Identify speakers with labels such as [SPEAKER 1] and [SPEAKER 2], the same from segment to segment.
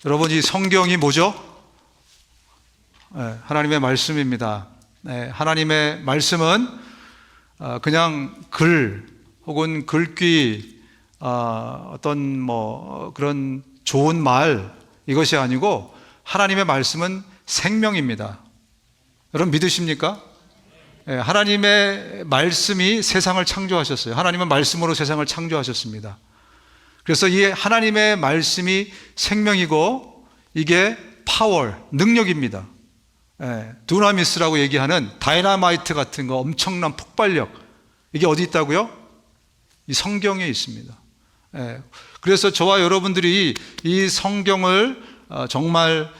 [SPEAKER 1] 여러분, 이 성경이 뭐죠? 하나님의 말씀입니다. 하나님의 말씀은 그냥 글 혹은 글귀, 어떤 그런 좋은 말, 이것이 아니고 하나님의 말씀은 생명입니다. 여러분 믿으십니까? 하나님의 말씀이 세상을 창조하셨어요. 하나님은 말씀으로 세상을 창조하셨습니다. 그래서 이 하나님의 말씀이 생명이고 이게 파워, 능력입니다. 두나미스라고 얘기하는 다이너마이트 같은 거, 엄청난 폭발력, 이게 어디 있다고요? 이 성경에 있습니다. 그래서 저와 여러분들이 이 성경을 정말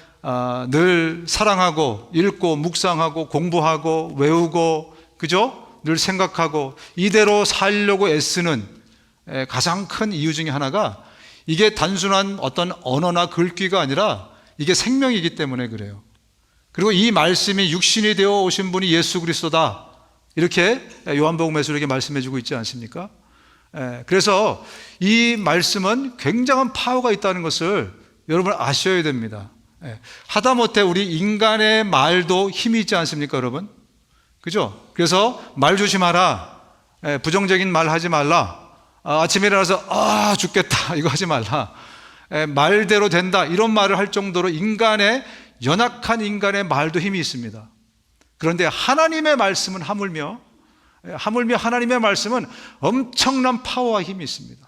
[SPEAKER 1] 늘 사랑하고 읽고 묵상하고 공부하고 외우고, 그죠? 늘 생각하고 이대로 살려고 애쓰는 가장 큰 이유 중에 하나가, 이게 단순한 어떤 언어나 글귀가 아니라 이게 생명이기 때문에 그래요. 그리고 이 말씀이 육신이 되어 오신 분이 예수 그리스도다, 이렇게 요한복음에서 이렇게 말씀해 주고 있지 않습니까? 그래서 이 말씀은 굉장한 파워가 있다는 것을 여러분 아셔야 됩니다. 하다못해 우리 인간의 말도 힘이 있지 않습니까, 여러분? 그죠? 그래서 말 조심하라, 부정적인 말 하지 말라, 아침에 일어나서 죽겠다 이거 하지 말라, 말대로 된다 이런 말을 할 정도로 연약한 인간의 말도 힘이 있습니다. 그런데 하나님의 말씀은 하물며 하나님의 말씀은 엄청난 파워와 힘이 있습니다.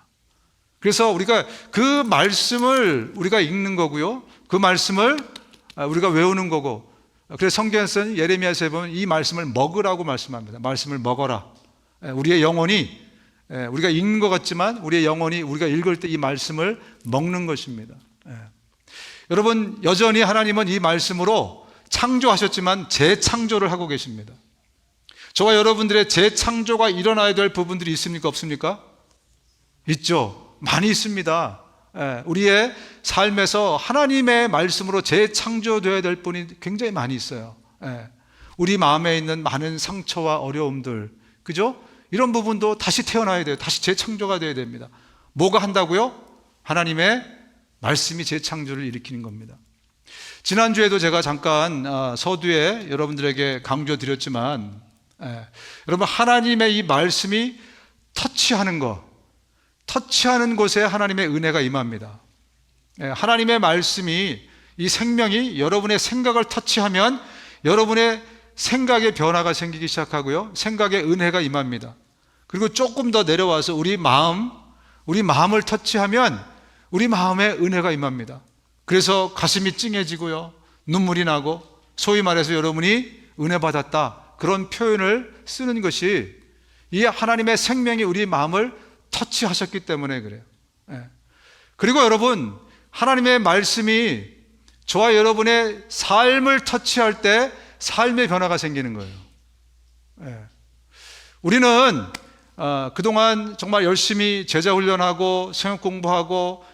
[SPEAKER 1] 그래서 우리가 그 말씀을 우리가 읽는 거고요, 그 말씀을 우리가 외우는 거고, 그래서 성경에서는 예레미야서에 보면 이 말씀을 먹으라고 말씀합니다. 말씀을 먹어라. 우리의 영혼이, 우리가 읽는 것 같지만 우리의 영혼이 우리가 읽을 때 이 말씀을 먹는 것입니다. 여러분, 여전히 하나님은 이 말씀으로 창조하셨지만 재창조를 하고 계십니다. 저와 여러분들의 재창조가 일어나야 될 부분들이 있습니까, 없습니까? 있죠. 많이 있습니다. 우리의 삶에서 하나님의 말씀으로 재창조되어야 될 분이 굉장히 많이 있어요. 우리 마음에 있는 많은 상처와 어려움들, 그죠? 이런 부분도 다시 태어나야 돼요. 다시 재창조가 되어야 됩니다. 뭐가 한다고요? 하나님의 말씀이 재창조를 일으키는 겁니다. 지난주에도 제가 잠깐 서두에 여러분들에게 강조드렸지만, 여러분, 하나님의 이 말씀이 터치하는 곳에 하나님의 은혜가 임합니다. 하나님의 말씀이, 이 생명이 여러분의 생각을 터치하면 여러분의 생각의 변화가 생기기 시작하고요, 생각의 은혜가 임합니다. 그리고 조금 더 내려와서 우리 마음을 터치하면 우리 마음에 은혜가 임합니다. 그래서 가슴이 찡해지고요, 눈물이 나고, 소위 말해서 여러분이 은혜 받았다, 그런 표현을 쓰는 것이 이 하나님의 생명이 우리 마음을 터치하셨기 때문에 그래요. 그리고 여러분, 하나님의 말씀이 저와 여러분의 삶을 터치할 때 삶의 변화가 생기는 거예요. 우리는 그동안 정말 열심히 제자 훈련하고 성역 공부하고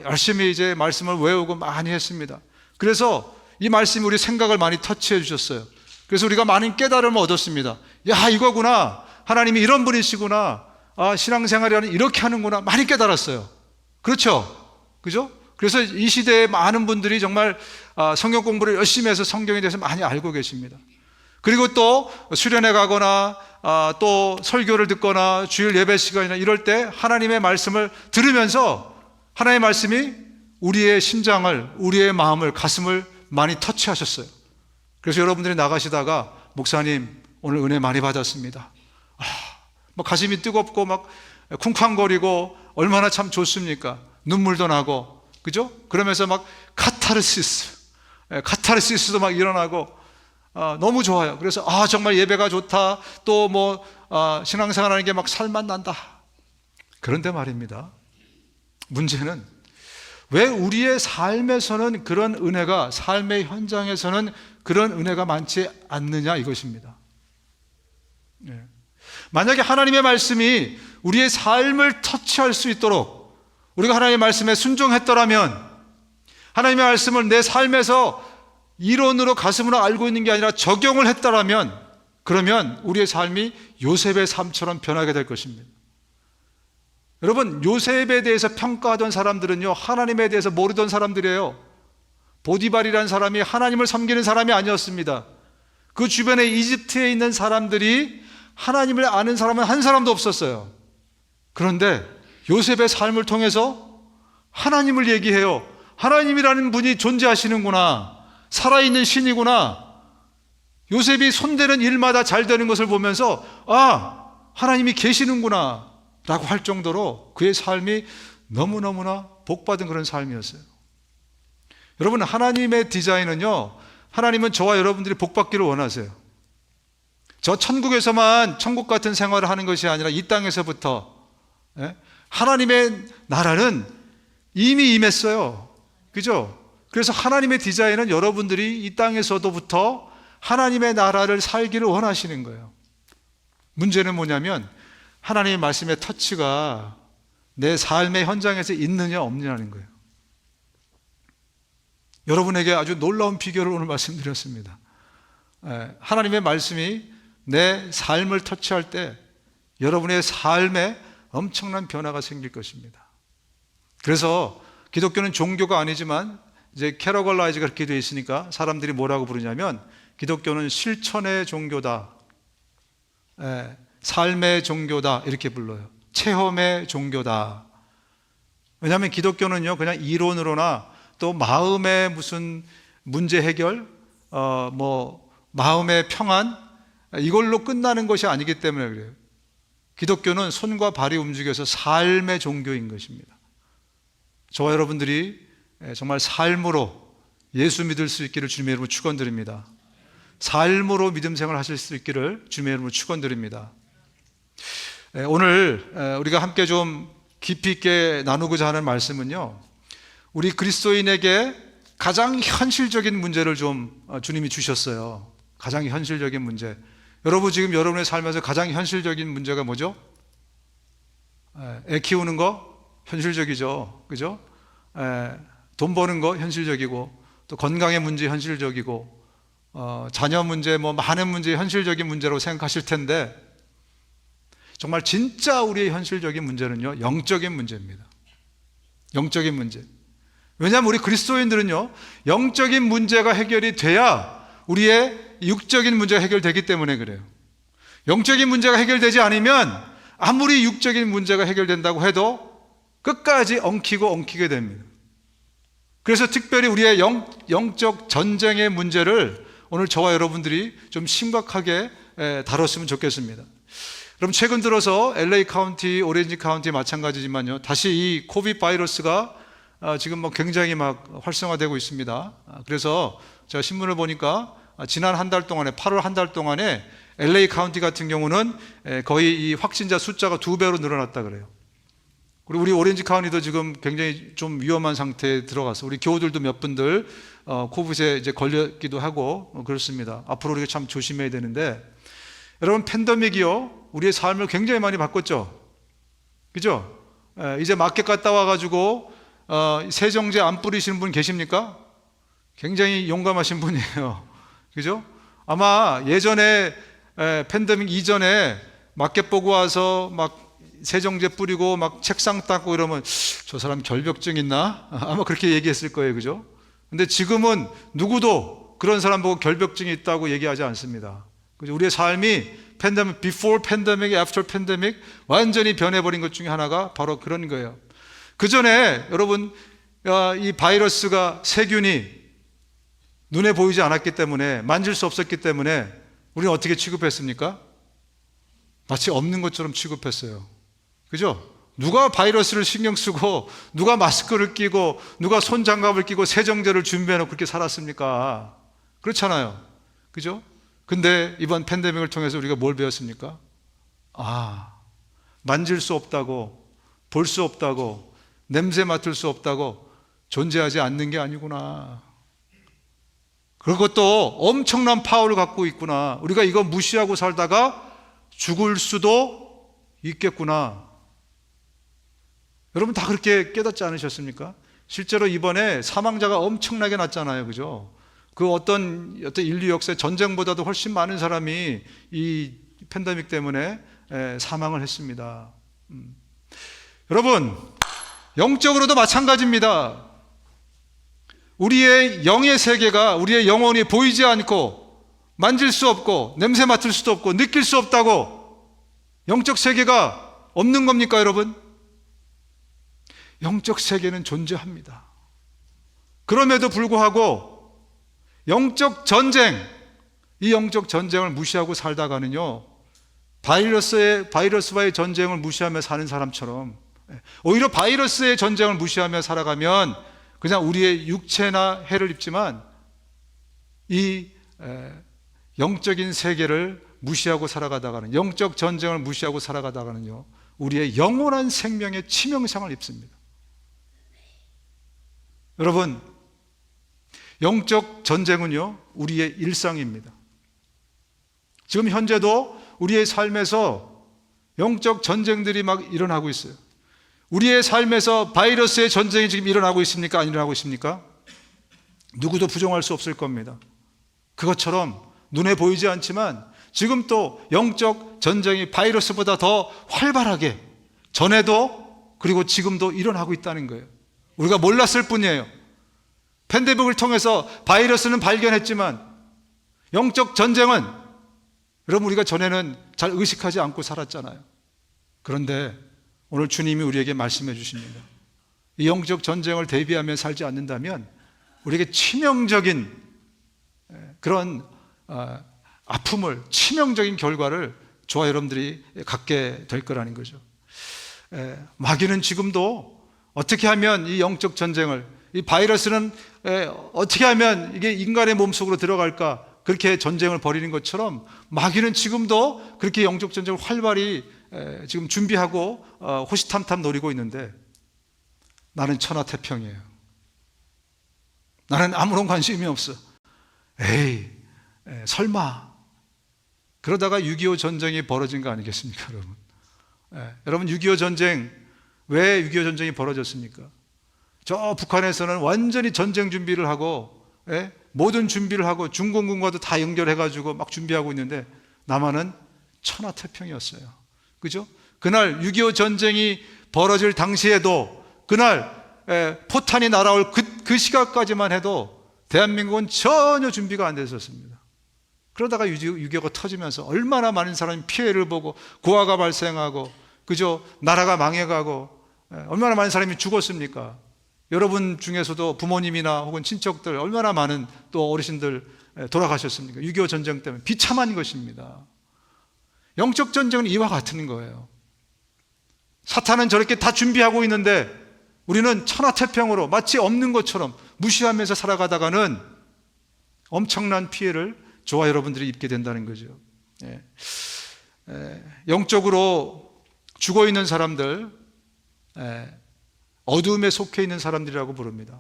[SPEAKER 1] 열심히 이제 말씀을 외우고 많이 했습니다. 그래서 이 말씀이 우리 생각을 많이 터치해 주셨어요. 그래서 우리가 많은 깨달음을 얻었습니다. 야, 이거구나, 하나님이 이런 분이시구나, 신앙생활이라는 이렇게 하는구나, 많이 깨달았어요. 그렇죠? 그죠? 그래서 이 시대에 많은 분들이 정말 성경 공부를 열심히 해서 성경에 대해서 많이 알고 계십니다. 그리고 또 수련회 가거나 또 설교를 듣거나 주일 예배 시간이나 이럴 때 하나님의 말씀을 들으면서 하나님의 말씀이 우리의 심장을, 우리의 마음을, 가슴을 많이 터치하셨어요. 그래서 여러분들이 나가시다가, 목사님 오늘 은혜 많이 받았습니다, 막 가슴이 뜨겁고 막 쿵쾅거리고 얼마나 참 좋습니까? 눈물도 나고, 그죠? 그러면서 막 카타르시스도 막 일어나고 너무 좋아요. 그래서 정말 예배가 좋다, 또 신앙생활하는 게 막 살맛 난다. 그런데 말입니다, 문제는 왜 우리의 삶에서는 그런 은혜가, 삶의 현장에서는 그런 은혜가 많지 않느냐, 이것입니다. 만약에 하나님의 말씀이 우리의 삶을 터치할 수 있도록 우리가 하나님의 말씀에 순종했더라면, 하나님의 말씀을 내 삶에서 이론으로 가슴으로 알고 있는 게 아니라 적용을 했더라면, 그러면 우리의 삶이 요셉의 삶처럼 변하게 될 것입니다. 여러분, 요셉에 대해서 평가하던 사람들은요, 하나님에 대해서 모르던 사람들이에요. 보디발이라는 사람이 하나님을 섬기는 사람이 아니었습니다. 그 주변에 이집트에 있는 사람들이 하나님을 아는 사람은 한 사람도 없었어요. 그런데 요셉의 삶을 통해서 하나님을 얘기해요. 하나님이라는 분이 존재하시는구나. 살아있는 신이구나. 요셉이 손대는 일마다 잘 되는 것을 보면서 하나님이 계시는구나 라고 할 정도로 그의 삶이 너무너무나 복받은 그런 삶이었어요. 여러분, 하나님의 디자인은요, 하나님은 저와 여러분들이 복받기를 원하세요. 저 천국에서만 천국 같은 생활을 하는 것이 아니라 이 땅에서부터 하나님의 나라는 이미 임했어요. 그죠? 그래서 하나님의 디자인은 여러분들이 이 땅에서도부터 하나님의 나라를 살기를 원하시는 거예요. 문제는 뭐냐면 하나님의 말씀의 터치가 내 삶의 현장에서 있느냐 없느냐는 거예요. 여러분에게 아주 놀라운 비결을 오늘 말씀드렸습니다. 하나님의 말씀이 내 삶을 터치할 때 여러분의 삶에 엄청난 변화가 생길 것입니다. 그래서 기독교는 종교가 아니지만 이제 캐러걸라이즈가 그렇게 되어 있으니까 사람들이 뭐라고 부르냐면 기독교는 실천의 종교다, 삶의 종교다 이렇게 불러요. 체험의 종교다. 왜냐하면 기독교는요 그냥 이론으로나 또 마음의 무슨 문제 해결, 마음의 평안 이걸로 끝나는 것이 아니기 때문에 그래요. 기독교는 손과 발이 움직여서 삶의 종교인 것입니다. 저와 여러분들이 정말 삶으로 예수 믿을 수 있기를 주님의 이름으로 축원드립니다. 삶으로 믿음 생활 하실 수 있기를 주님의 이름으로 축원드립니다. 오늘 우리가 함께 좀 깊이 있게 나누고자 하는 말씀은요, 우리 그리스도인에게 가장 현실적인 문제를 좀 주님이 주셨어요. 가장 현실적인 문제. 여러분 지금 여러분의 삶에서 가장 현실적인 문제가 뭐죠? 애 키우는 거 현실적이죠. 그죠? 돈 버는 거 현실적이고, 또 건강의 문제 현실적이고, 자녀 문제, 많은 문제 현실적인 문제로 생각하실 텐데, 정말 진짜 우리의 현실적인 문제는요, 영적인 문제입니다. 영적인 문제. 왜냐하면 우리 그리스도인들은요, 영적인 문제가 해결이 돼야 우리의 육적인 문제가 해결되기 때문에 그래요. 영적인 문제가 해결되지 않으면 아무리 육적인 문제가 해결된다고 해도 끝까지 엉키게 됩니다. 그래서 특별히 우리의 영적 전쟁의 문제를 오늘 저와 여러분들이 좀 심각하게 다뤘으면 좋겠습니다. 그럼 최근 들어서 LA 카운티, 오렌지 카운티 마찬가지지만요, 다시 이 코비드 바이러스가 지금 굉장히 활성화되고 있습니다. 그래서 제가 신문을 보니까 지난 한 달 동안에 8월 한 달 동안에 LA 카운티 같은 경우는 거의 이 확진자 숫자가 2배로 늘어났다 그래요. 그리고 우리 오렌지 카운티도 지금 굉장히 좀 위험한 상태에 들어가서 우리 교우들도 몇 분들 코비드에 이제 걸렸기도 하고 그렇습니다. 앞으로 우리가 참 조심해야 되는데, 여러분 팬데믹이요 우리의 삶을 굉장히 많이 바꿨죠. 그죠? 이제 마켓 갔다 와가지고 세정제 안 뿌리시는 분 계십니까? 굉장히 용감하신 분이에요. 그죠? 아마 예전에 팬데믹 이전에 마켓 보고 와서 세정제 뿌리고 책상 닦고 이러면 저 사람 결벽증 있나? 아마 그렇게 얘기했을 거예요. 그죠? 근데 지금은 누구도 그런 사람 보고 결벽증이 있다고 얘기하지 않습니다. 그죠? 우리의 삶이 팬데믹, before pandemic, after pandemic 완전히 변해버린 것 중에 하나가 바로 그런 거예요. 그 전에 여러분 이 바이러스가 세균이 눈에 보이지 않았기 때문에, 만질 수 없었기 때문에 우리는 어떻게 취급했습니까? 마치 없는 것처럼 취급했어요. 그죠? 누가 바이러스를 신경 쓰고 누가 마스크를 끼고 누가 손장갑을 끼고 세정제를 준비해놓고 그렇게 살았습니까? 그렇잖아요. 그죠? 근데 이번 팬데믹을 통해서 우리가 뭘 배웠습니까? 만질 수 없다고, 볼 수 없다고, 냄새 맡을 수 없다고 존재하지 않는 게 아니구나. 그것도 엄청난 파워를 갖고 있구나. 우리가 이거 무시하고 살다가 죽을 수도 있겠구나. 여러분 다 그렇게 깨닫지 않으셨습니까? 실제로 이번에 사망자가 엄청나게 났잖아요. 그죠? 그 어떤 인류 역사의 전쟁보다도 훨씬 많은 사람이 이 팬데믹 때문에 사망을 했습니다. 여러분, 영적으로도 마찬가지입니다. 우리의 영의 세계가 우리의 영혼이 보이지 않고 만질 수 없고 냄새 맡을 수도 없고 느낄 수 없다고 영적 세계가 없는 겁니까, 여러분? 영적 세계는 존재합니다. 그럼에도 불구하고 영적 전쟁, 이 영적 전쟁을 무시하고 살다가는요, 바이러스와의 전쟁을 무시하며 사는 사람처럼, 오히려 바이러스의 전쟁을 무시하며 살아가면 그냥 우리의 육체나 해를 입지만 이 영적인 세계를 무시하고 살아가다가는, 영적 전쟁을 무시하고 살아가다가는요, 우리의 영원한 생명의 치명상을 입습니다. 여러분, 영적 전쟁은요, 우리의 일상입니다. 지금 현재도 우리의 삶에서 영적 전쟁들이 막 일어나고 있어요. 우리의 삶에서 바이러스의 전쟁이 지금 일어나고 있습니까? 안 일어나고 있습니까? 누구도 부정할 수 없을 겁니다. 그것처럼 눈에 보이지 않지만 지금 또 영적 전쟁이 바이러스보다 더 활발하게 전에도 그리고 지금도 일어나고 있다는 거예요. 우리가 몰랐을 뿐이에요. 팬데믹을 통해서 바이러스는 발견했지만 영적 전쟁은, 여러분, 우리가 전에는 잘 의식하지 않고 살았잖아요. 그런데 오늘 주님이 우리에게 말씀해 주십니다. 이 영적 전쟁을 대비하며 살지 않는다면 우리에게 치명적인 그런 아픔을, 치명적인 결과를 저와 여러분들이 갖게 될 거라는 거죠. 마귀는 지금도 어떻게 하면 이 영적 전쟁을, 이 바이러스는 어떻게 하면 이게 인간의 몸속으로 들어갈까, 그렇게 전쟁을 벌이는 것처럼 마귀는 지금도 그렇게 영적 전쟁을 활발히 지금 준비하고 호시탐탐 노리고 있는데, 나는 천하태평이에요. 나는 아무런 관심이 없어. 에이, 설마. 그러다가 6.25 전쟁이 벌어진 거 아니겠습니까, 여러분? 여러분, 6.25 전쟁, 왜 6.25 전쟁이 벌어졌습니까? 저 북한에서는 완전히 전쟁 준비를 하고, 모든 준비를 하고 중공군과도 다 연결해가지고 막 준비하고 있는데, 남한은 천하태평이었어요. 그죠? 그날 6.25 전쟁이 벌어질 당시에도, 그날 포탄이 날아올 그 시각까지만 해도 대한민국은 전혀 준비가 안 됐었습니다. 그러다가 6.25가 터지면서 얼마나 많은 사람이 피해를 보고 고아가 발생하고, 그죠? 나라가 망해가고, 얼마나 많은 사람이 죽었습니까? 여러분 중에서도 부모님이나 혹은 친척들, 얼마나 많은 또 어르신들 돌아가셨습니까? 6.25 전쟁 때문에 비참한 것입니다. 영적 전쟁은 이와 같은 거예요. 사탄은 저렇게 다 준비하고 있는데 우리는 천하태평으로 마치 없는 것처럼 무시하면서 살아가다가는 엄청난 피해를 저와 여러분들이 입게 된다는 거죠. 영적으로 죽어있는 사람들, 어두움에 속해 있는 사람들이라고 부릅니다.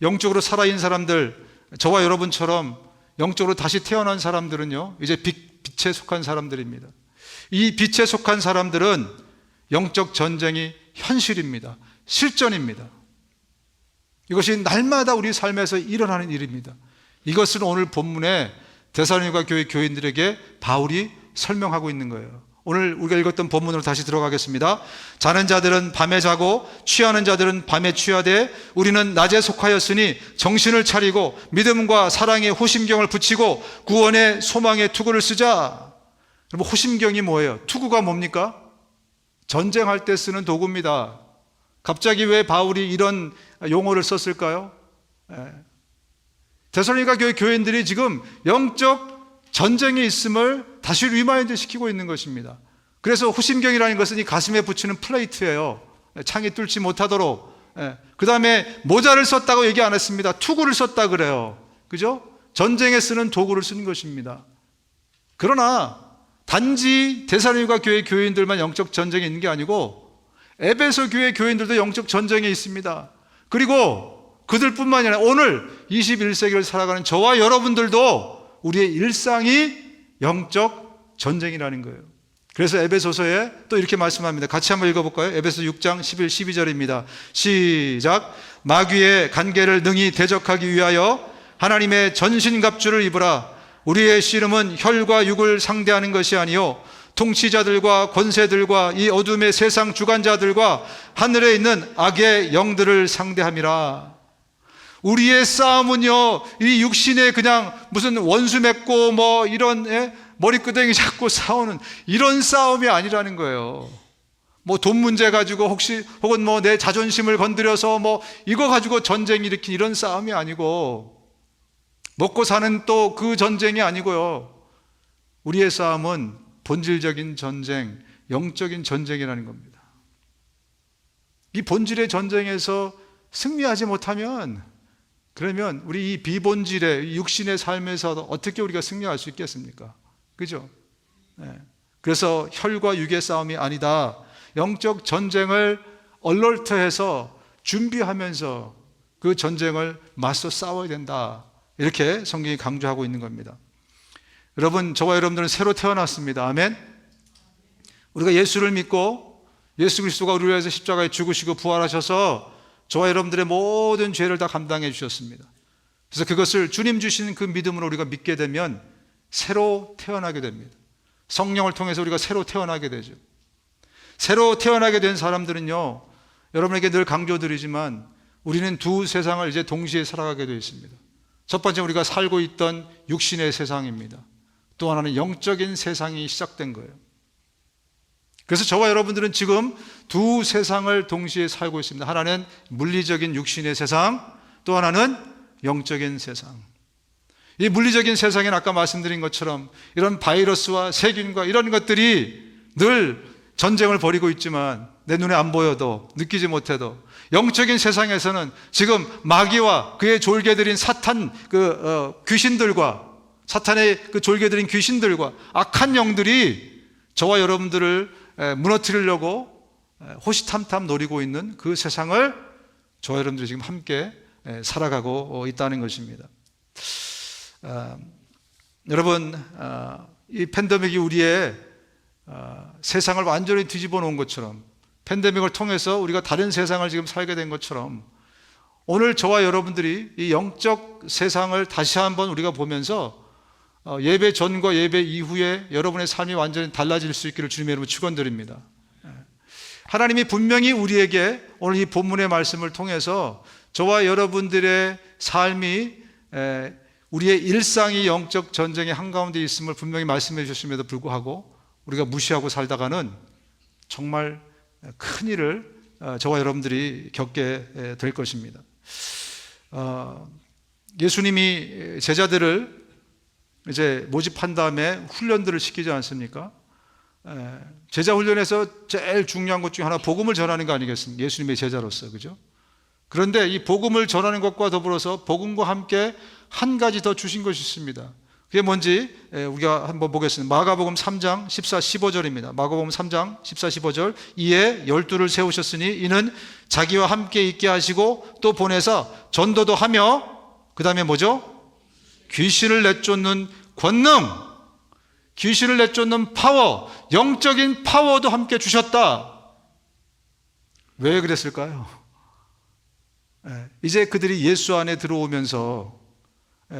[SPEAKER 1] 영적으로 살아있는 사람들, 저와 여러분처럼 영적으로 다시 태어난 사람들은요, 이제 빛에 속한 사람들입니다. 이 빛에 속한 사람들은 영적 전쟁이 현실입니다. 실전입니다. 이것이 날마다 우리 삶에서 일어나는 일입니다. 이것을 오늘 본문에 데살로니가 교회 교인들에게 바울이 설명하고 있는 거예요. 오늘 우리가 읽었던 본문으로 다시 들어가겠습니다. 자는 자들은 밤에 자고 취하는 자들은 밤에 취하되 우리는 낮에 속하였으니 정신을 차리고 믿음과 사랑의 호심경을 붙이고 구원의 소망의 투구를 쓰자. 여러분, 호심경이 뭐예요? 투구가 뭡니까? 전쟁할 때 쓰는 도구입니다. 갑자기 왜 바울이 이런 용어를 썼을까요? 데살로니가 교회 교인들이 지금 영적 전쟁에 있음을 다시 리마인드 시키고 있는 것입니다. 그래서 호심경이라는 것은 이 가슴에 붙이는 플레이트예요. 창이 뚫지 못하도록. 그 다음에 모자를 썼다고 얘기 안 했습니다. 투구를 썼다 그래요. 그죠? 전쟁에 쓰는 도구를 쓰는 것입니다. 그러나 단지 데살로니가 교회 교인들만 영적 전쟁에 있는 게 아니고 에베소 교회 교인들도 영적 전쟁에 있습니다. 그리고 그들뿐만이 아니라 오늘 21세기를 살아가는 저와 여러분들도 우리의 일상이 영적 전쟁이라는 거예요. 그래서 에베소서에 또 이렇게 말씀합니다. 같이 한번 읽어볼까요? 에베소 6장 11, 12절입니다. 시작. 마귀의 간계를 능히 대적하기 위하여 하나님의 전신갑주를 입으라. 우리의 씨름은 혈과 육을 상대하는 것이 아니요 통치자들과 권세들과 이 어둠의 세상 주관자들과 하늘에 있는 악의 영들을 상대함이라. 우리의 싸움은요, 이 육신에 그냥 무슨 원수 맺고 뭐 이런 머리끄댕이 잡고 싸우는 이런 싸움이 아니라는 거예요. 뭐 돈 문제 가지고 혹은 뭐 내 자존심을 건드려서 뭐 이거 가지고 전쟁 일으킨 이런 싸움이 아니고, 먹고 사는 또 그 전쟁이 아니고요. 우리의 싸움은 본질적인 전쟁, 영적인 전쟁이라는 겁니다. 이 본질의 전쟁에서 승리하지 못하면, 그러면 우리 이 비본질의 육신의 삶에서 어떻게 우리가 승리할 수 있겠습니까? 그죠? 네. 그래서 혈과 육의 싸움이 아니다. 영적 전쟁을 얼럴트해서 준비하면서 그 전쟁을 맞서 싸워야 된다. 이렇게 성경이 강조하고 있는 겁니다. 여러분, 저와 여러분들은 새로 태어났습니다. 아멘. 우리가 예수를 믿고 예수 그리스도가 우리를 위해서 십자가에 죽으시고 부활하셔서 저와 여러분들의 모든 죄를 다 감당해 주셨습니다. 그래서 그것을 주님 주신 그 믿음으로 우리가 믿게 되면 새로 태어나게 됩니다. 성령을 통해서 우리가 새로 태어나게 되죠. 새로 태어나게 된 사람들은요, 여러분에게 늘 강조드리지만 우리는 두 세상을 이제 동시에 살아가게 되어 있습니다. 첫 번째, 우리가 살고 있던 육신의 세상입니다. 또 하나는 영적인 세상이 시작된 거예요. 그래서 저와 여러분들은 지금 두 세상을 동시에 살고 있습니다. 하나는 물리적인 육신의 세상, 또 하나는 영적인 세상. 이 물리적인 세상에는 아까 말씀드린 것처럼 이런 바이러스와 세균과 이런 것들이 늘 전쟁을 벌이고 있지만 내 눈에 안 보여도, 느끼지 못해도, 영적인 세상에서는 지금 마귀와 그의 졸개들인 사탄 귀신들과, 사탄의 그 졸개들인 귀신들과 악한 영들이 저와 여러분들을 무너뜨리려고 호시탐탐 노리고 있는 그 세상을 저와 여러분들이 지금 함께 살아가고 있다는 것입니다. 여러분, 이 팬데믹이 우리의 세상을 완전히 뒤집어 놓은 것처럼, 팬데믹을 통해서 우리가 다른 세상을 지금 살게 된 것처럼, 오늘 저와 여러분들이 이 영적 세상을 다시 한번 우리가 보면서 예배 전과 예배 이후에 여러분의 삶이 완전히 달라질 수 있기를 주님의 이름으로 축원드립니다. 하나님이 분명히 우리에게 오늘 이 본문의 말씀을 통해서 저와 여러분들의 삶이, 우리의 일상이 영적 전쟁의 한가운데 있음을 분명히 말씀해 주셨음에도 불구하고 우리가 무시하고 살다가는 정말 큰 일을 저와 여러분들이 겪게 될 것입니다. 예수님이 제자들을 이제 모집한 다음에 훈련들을 시키지 않습니까? 제자 훈련에서 제일 중요한 것 중에 하나 복음을 전하는 거 아니겠습니까? 예수님의 제자로서, 그죠? 그런데 이 복음을 전하는 것과 더불어서 복음과 함께 한 가지 더 주신 것이 있습니다. 그게 뭔지 우리가 한번 보겠습니다. 마가복음 3장 14, 15절입니다. 마가복음 3장 14, 15절. 이에 12를 세우셨으니 이는 자기와 함께 있게 하시고 또 보내사 전도도 하며, 그 다음에 뭐죠? 귀신을 내쫓는 권능, 귀신을 내쫓는 파워, 영적인 파워도 함께 주셨다. 왜 그랬을까요? 이제 그들이 예수 안에 들어오면서,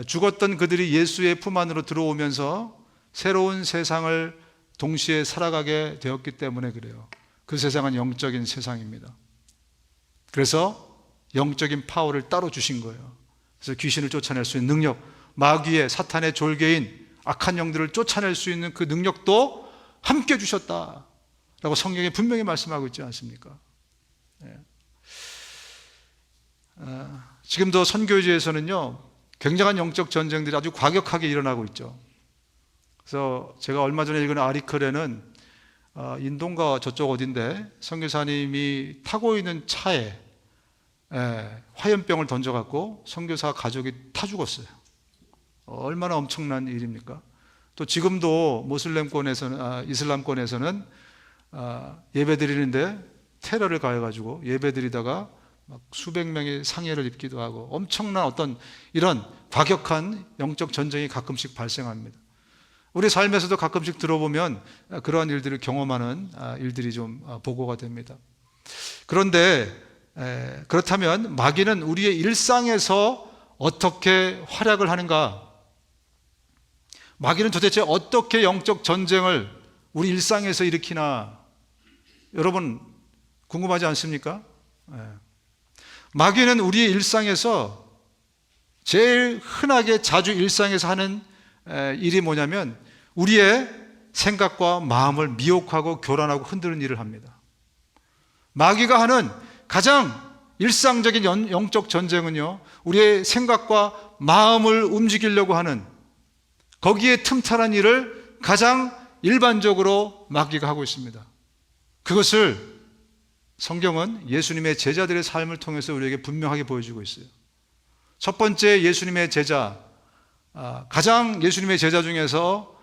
[SPEAKER 1] 죽었던 그들이 예수의 품 안으로 들어오면서 새로운 세상을 동시에 살아가게 되었기 때문에 그래요. 그 세상은 영적인 세상입니다. 그래서 영적인 파워를 따로 주신 거예요. 그래서 귀신을 쫓아낼 수 있는 능력, 마귀의, 사탄의 졸개인 악한 영들을 쫓아낼 수 있는 그 능력도 함께 주셨다라고 성경에 분명히 말씀하고 있지 않습니까? 지금도 선교지에서는요, 굉장한 영적 전쟁들이 아주 과격하게 일어나고 있죠. 그래서 제가 얼마 전에 읽은 아리클에는 인도인가 저쪽 어딘데 선교사님이 타고 있는 차에 화염병을 던져갖고 선교사 가족이 타 죽었어요. 얼마나 엄청난 일입니까? 또 지금도 모슬렘권에서는, 이슬람권에서는 예배 드리는데 테러를 가해가지고 예배 드리다가 막 수백 명이 상해를 입기도 하고 엄청난 어떤 이런 과격한 영적 전쟁이 가끔씩 발생합니다. 우리 삶에서도 가끔씩 들어보면 그러한 일들을 경험하는 일들이 좀 보고가 됩니다. 그런데 그렇다면 마귀는 우리의 일상에서 어떻게 활약을 하는가? 마귀는 도대체 어떻게 영적 전쟁을 우리 일상에서 일으키나? 여러분 궁금하지 않습니까? 마귀는 우리의 일상에서 제일 흔하게 자주 일상에서 하는 일이 뭐냐면 우리의 생각과 마음을 미혹하고 교란하고 흔드는 일을 합니다. 마귀가 하는 가장 일상적인 영적 전쟁은요, 우리의 생각과 마음을 움직이려고 하는, 거기에 틈탈한 일을 가장 일반적으로 마귀가 하고 있습니다. 그것을 성경은 예수님의 제자들의 삶을 통해서 우리에게 분명하게 보여주고 있어요. 첫 번째 예수님의 제자, 가장 예수님의 제자 중에서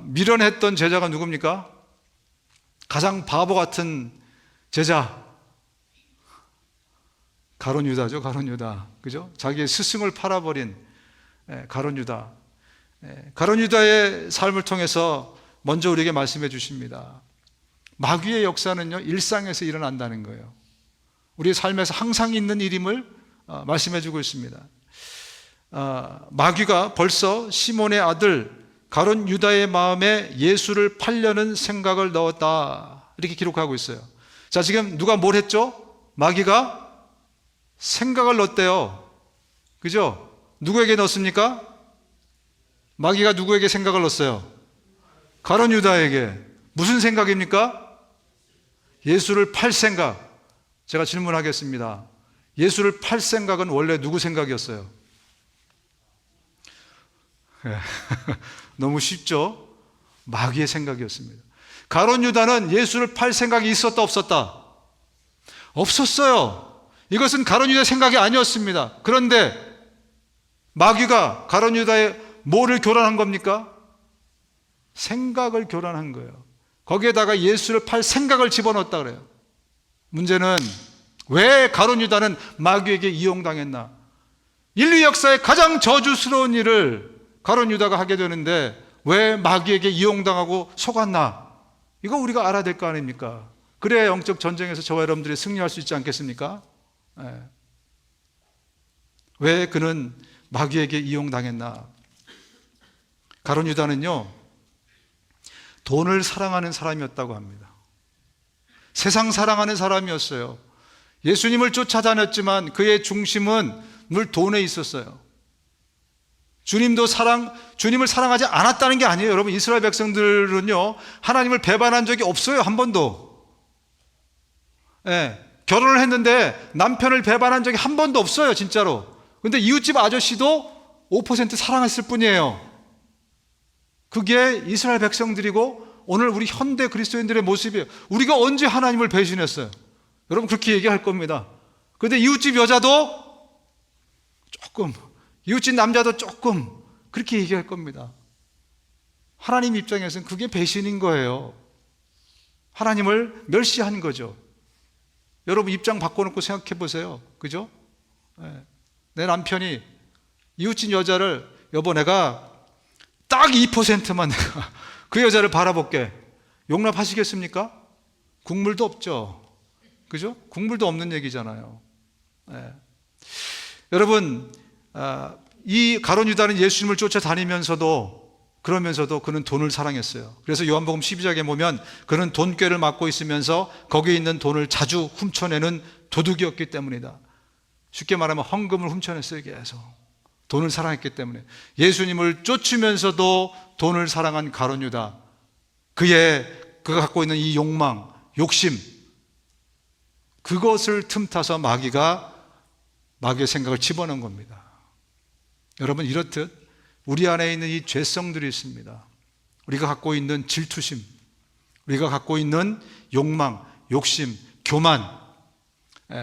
[SPEAKER 1] 미련했던 제자가 누굽니까? 가장 바보 같은 제자, 가룟 유다죠. 가룟 유다, 그죠? 자기의 스승을 팔아버린 가룟 유다. 가룟 유다의 삶을 통해서 먼저 우리에게 말씀해 주십니다. 마귀의 역사는요, 일상에서 일어난다는 거예요. 우리의 삶에서 항상 있는 일임을 말씀해 주고 있습니다. 마귀가 벌써 시몬의 아들 가룟 유다의 마음에 예수를 팔려는 생각을 넣었다, 이렇게 기록하고 있어요. 자, 지금 누가 뭘 했죠? 마귀가 생각을 넣었대요. 그죠? 누구에게 넣었습니까? 마귀가 누구에게 생각을 넣었어요? 가룟 유다에게. 무슨 생각입니까? 예수를 팔 생각. 제가 질문하겠습니다. 예수를 팔 생각은 원래 누구 생각이었어요? 너무 쉽죠? 마귀의 생각이었습니다. 가룟 유다는 예수를 팔 생각이 있었다 없었다? 없었어요. 이것은 가룟 유다의 생각이 아니었습니다. 그런데 마귀가 가룟 유다의 뭐를 교란한 겁니까? 생각을 교란한 거예요. 거기에다가 예수를 팔 생각을 집어넣었다 그래요. 문제는 왜 가룟 유다는 마귀에게 이용당했나? 인류 역사의 가장 저주스러운 일을 가룟 유다가 하게 되는데 왜 마귀에게 이용당하고 속았나? 이거 우리가 알아야 될 거 아닙니까? 그래야 영적 전쟁에서 저와 여러분들이 승리할 수 있지 않겠습니까? 왜 그는 마귀에게 이용당했나? 가룟 유다는요, 돈을 사랑하는 사람이었다고 합니다. 세상 사랑하는 사람이었어요. 예수님을 쫓아다녔지만 그의 중심은 늘 돈에 있었어요. 주님을 사랑하지 않았다는 게 아니에요. 여러분, 이스라엘 백성들은요, 하나님을 배반한 적이 없어요. 한 번도. 결혼을 했는데 남편을 배반한 적이 한 번도 없어요. 진짜로. 근데 이웃집 아저씨도 5% 사랑했을 뿐이에요. 그게 이스라엘 백성들이고 오늘 우리 현대 그리스도인들의 모습이에요. 우리가 언제 하나님을 배신했어요? 여러분, 그렇게 얘기할 겁니다. 그런데 이웃집 여자도 조금, 이웃집 남자도 조금 그렇게 얘기할 겁니다. 하나님 입장에서는 그게 배신인 거예요. 하나님을 멸시한 거죠. 여러분, 입장 바꿔놓고 생각해 보세요. 그죠? 내 남편이 이웃집 여자를, 여보, 내가 딱 2%만 내가 그 여자를 바라볼게. 용납하시겠습니까? 국물도 없죠. 그죠? 국물도 없는 얘기잖아요. 여러분, 이 가룟 유다는 예수님을 쫓아다니면서도, 그러면서도 그는 돈을 사랑했어요. 그래서 요한복음 12장에 보면 그는 돈꾀를 맡고 있으면서 거기에 있는 돈을 자주 훔쳐내는 도둑이었기 때문이다. 쉽게 말하면 헌금을 훔쳐냈어요. 계속 돈을 사랑했기 때문에. 예수님을 쫓으면서도 돈을 사랑한 가룟 유다, 그가 갖고 있는 이 욕망, 욕심, 그것을 틈타서 마귀의 생각을 집어넣은 겁니다. 여러분, 이렇듯 우리 안에 있는 이 죄성들이 있습니다. 우리가 갖고 있는 질투심, 우리가 갖고 있는 욕망, 욕심, 교만,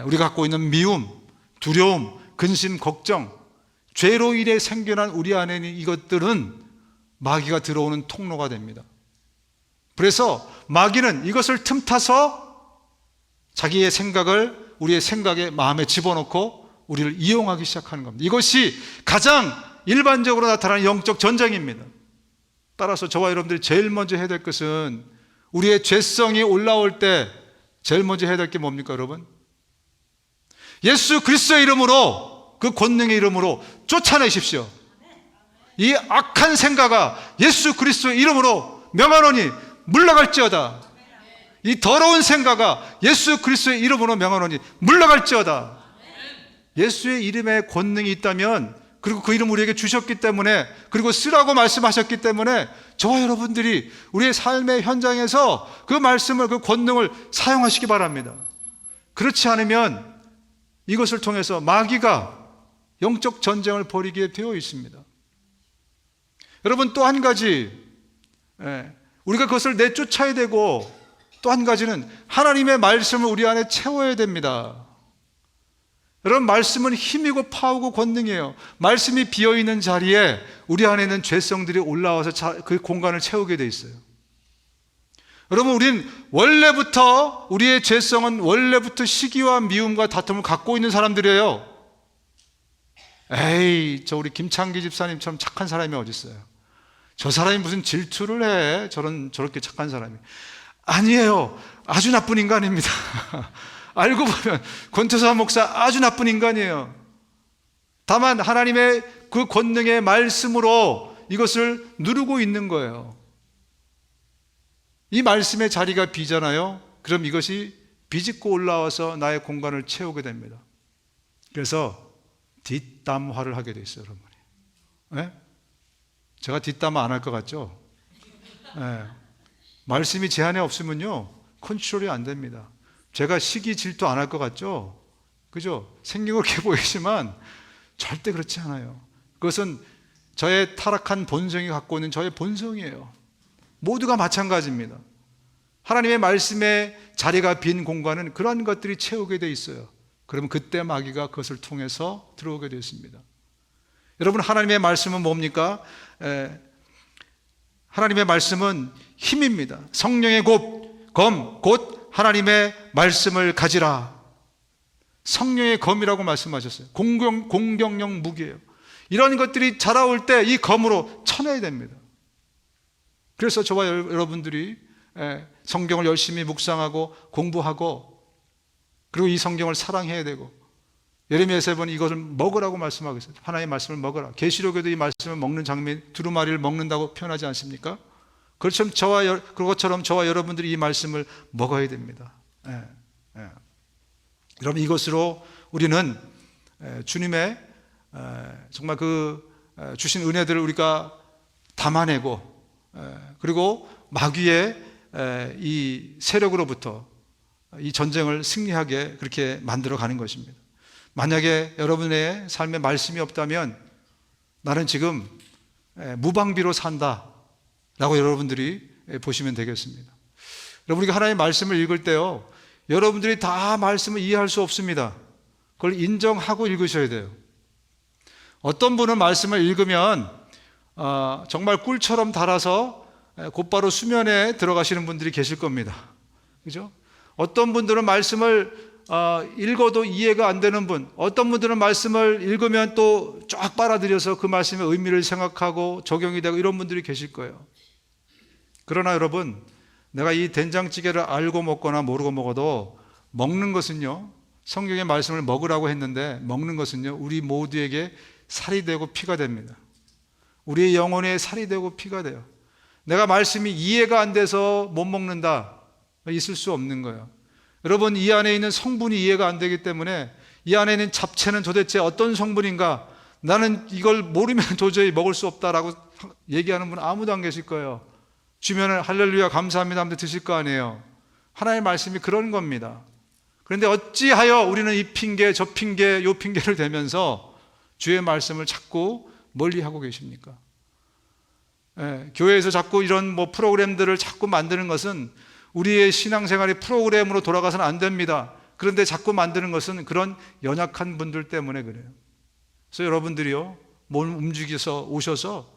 [SPEAKER 1] 우리가 갖고 있는 미움, 두려움, 근심, 걱정, 죄로 인해 생겨난 우리 안에 있는 이것들은 마귀가 들어오는 통로가 됩니다. 그래서 마귀는 이것을 틈타서 자기의 생각을 우리의 생각에, 마음에 집어넣고 우리를 이용하기 시작하는 겁니다. 이것이 가장 일반적으로 나타나는 영적 전쟁입니다. 따라서 저와 여러분들이 제일 먼저 해야 될 것은, 우리의 죄성이 올라올 때 제일 먼저 해야 될 게 뭡니까, 여러분? 예수 그리스도의 이름으로, 그 권능의 이름으로 쫓아내십시오. 이 악한 생각아 예수 그리스도의 이름으로 명하노니 물러갈지어다. 이 더러운 생각아 예수 그리스도의 이름으로 명하노니 물러갈지어다. 예수의 이름에 권능이 있다면 그리고 그 이름 우리에게 주셨기 때문에, 그리고 쓰라고 말씀하셨기 때문에 저와 여러분들이 우리의 삶의 현장에서 그 말씀을, 그 권능을 사용하시기 바랍니다. 그렇지 않으면 이것을 통해서 마귀가 영적 전쟁을 벌이게 되어 있습니다. 여러분, 또 한 가지, 우리가 그것을 내쫓아야 되고, 또 한 가지는 하나님의 말씀을 우리 안에 채워야 됩니다. 여러분, 말씀은 힘이고 파워고 권능이에요. 말씀이 비어있는 자리에 우리 안에 있는 죄성들이 올라와서 그 공간을 채우게 돼 있어요. 여러분, 우리의 죄성은 원래부터 시기와 미움과 다툼을 갖고 있는 사람들이에요. 에이, 저 우리 김창기 집사님처럼 착한 사람이 어디 있어요? 저 사람이 무슨 질투를 해? 저렇게 착한 사람이. 아니에요. 아주 나쁜 인간입니다. 알고 보면 권태사 목사 아주 나쁜 인간이에요. 다만 하나님의 그 권능의 말씀으로 이것을 누르고 있는 거예요. 이 말씀의 자리가 비잖아요. 그럼 이것이 비집고 올라와서 나의 공간을 채우게 됩니다. 그래서 뒷담화를 하게 돼 있어요, 여러분이. 네? 제가 뒷담화 안 할 것 같죠? 네. 말씀이 제 안에 없으면요, 컨트롤이 안 됩니다. 제가 시기 질투 안 할 것 같죠? 그죠? 생긴 그렇게 보이지만 절대 그렇지 않아요. 그것은 저의 타락한 본성이 갖고 있는 저의 본성이에요. 모두가 마찬가지입니다. 하나님의 말씀의 자리가 빈 공간은 그런 것들이 채우게 돼 있어요. 그러면 그때 마귀가 그것을 통해서 들어오게 되어 있습니다. 여러분, 하나님의 말씀은 뭡니까? 하나님의 말씀은 힘입니다. 성령의 곧 하나님의 말씀을 가지라. 성령의 검이라고 말씀하셨어요. 공격용 무기예요. 이런 것들이 자라올 때 이 검으로 쳐내야 됩니다. 그래서 저와 여러분들이 성경을 열심히 묵상하고 공부하고, 그리고 이 성경을 사랑해야 되고, 예레미야에서 보니 이것을 먹으라고 말씀하고 있어요. 하나님의 말씀을 먹어라. 계시록에도 이 말씀을 먹는 장면, 두루마리를 먹는다고 표현하지 않습니까? 그것처럼 저와 여러분들이 이 말씀을 먹어야 됩니다. 여러분, 이것으로 우리는 주님의 정말 주신 은혜들을 우리가 담아내고, 그리고 마귀의 이 세력으로부터 이 전쟁을 승리하게 그렇게 만들어 가는 것입니다. 만약에 여러분의 삶에 말씀이 없다면 나는 지금 무방비로 산다 라고 여러분들이 보시면 되겠습니다. 여러분, 우리가 하나님의 말씀을 읽을 때요, 여러분들이 다 말씀을 이해할 수 없습니다. 그걸 인정하고 읽으셔야 돼요. 어떤 분은 말씀을 읽으면 정말 꿀처럼 달아서 곧바로 수면에 들어가시는 분들이 계실 겁니다. 그죠? 어떤 분들은 말씀을 읽어도 이해가 안 되는 분, 어떤 분들은 말씀을 읽으면 또 쫙 빨아들여서 그 말씀의 의미를 생각하고 적용이 되고, 이런 분들이 계실 거예요. 그러나 여러분, 내가 이 된장찌개를 알고 먹거나 모르고 먹어도 먹는 것은요, 성경의 말씀을 먹으라고 했는데 먹는 것은요, 우리 모두에게 살이 되고 피가 됩니다. 우리의 영혼에 살이 되고 피가 돼요. 내가 말씀이 이해가 안 돼서 못 먹는다, 있을 수 없는 거예요. 여러분, 이 안에 있는 성분이 이해가 안 되기 때문에, 이 안에 있는 잡채는 도대체 어떤 성분인가, 나는 이걸 모르면 도저히 먹을 수 없다라고 얘기하는 분은 아무도 안 계실 거예요. 주면은 할렐루야 감사합니다 하면서 드실 거 아니에요. 하나님의 말씀이 그런 겁니다. 그런데 어찌하여 우리는 이 핑계 저 핑계 요 핑계를 대면서 주의 말씀을 자꾸 멀리하고 계십니까? 교회에서 자꾸 이런 프로그램들을 자꾸 만드는 것은 우리의 신앙생활이 프로그램으로 돌아가서는 안 됩니다. 그런데 자꾸 만드는 것은 그런 연약한 분들 때문에 그래요. 그래서 여러분들이요, 몸 움직여서 오셔서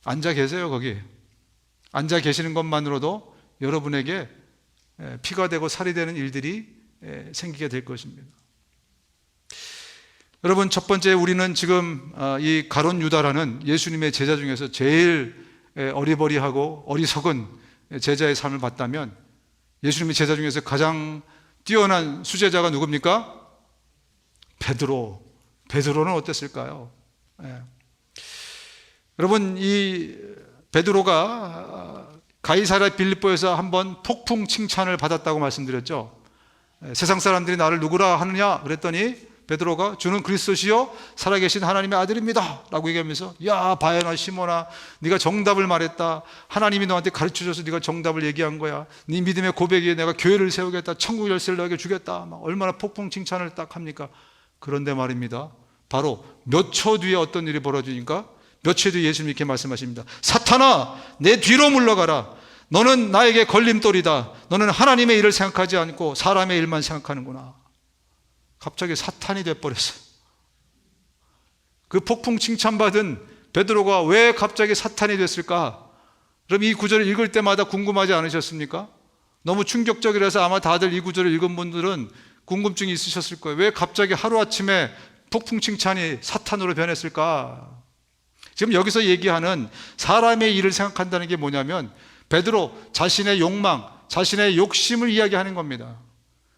[SPEAKER 1] 앉아 계세요. 거기 앉아 계시는 것만으로도 여러분에게 피가 되고 살이 되는 일들이 생기게 될 것입니다. 여러분, 첫 번째, 우리는 지금 이 가룟 유다라는 예수님의 제자 중에서 제일 어리버리하고 어리석은 제자의 삶을 봤다면, 예수님의 제자 중에서 가장 뛰어난 수제자가 누굽니까? 베드로는 어땠을까요? 여러분, 이 베드로가 가이사랴 빌립보에서 한번 폭풍 칭찬을 받았다고 말씀드렸죠. 세상 사람들이 나를 누구라 하느냐 그랬더니 베드로가 주는 그리스도시요 살아계신 하나님의 아들입니다 라고 얘기하면서, 야 바야나 시몬아, 네가 정답을 말했다. 하나님이 너한테 가르쳐줘서 네가 정답을 얘기한 거야. 네 믿음의 고백에 내가 교회를 세우겠다, 천국 열쇠를 너에게 주겠다. 막 얼마나 폭풍 칭찬을 딱 합니까? 그런데 말입니다, 바로 몇 초 뒤에 어떤 일이 벌어지니까, 몇 초 뒤에 예수님이 이렇게 말씀하십니다. 사탄아, 내 뒤로 물러가라. 너는 나에게 걸림돌이다. 너는 하나님의 일을 생각하지 않고 사람의 일만 생각하는구나. 갑자기 사탄이 돼버렸어요. 그 폭풍 칭찬받은 베드로가 왜 갑자기 사탄이 됐을까? 그럼 이 구절을 읽을 때마다 궁금하지 않으셨습니까? 너무 충격적이라서 아마 다들 이 구절을 읽은 분들은 궁금증이 있으셨을 거예요. 왜 갑자기 하루아침에 폭풍 칭찬이 사탄으로 변했을까? 지금 여기서 얘기하는 사람의 일을 생각한다는 게 뭐냐면, 베드로 자신의 욕망, 자신의 욕심을 이야기하는 겁니다.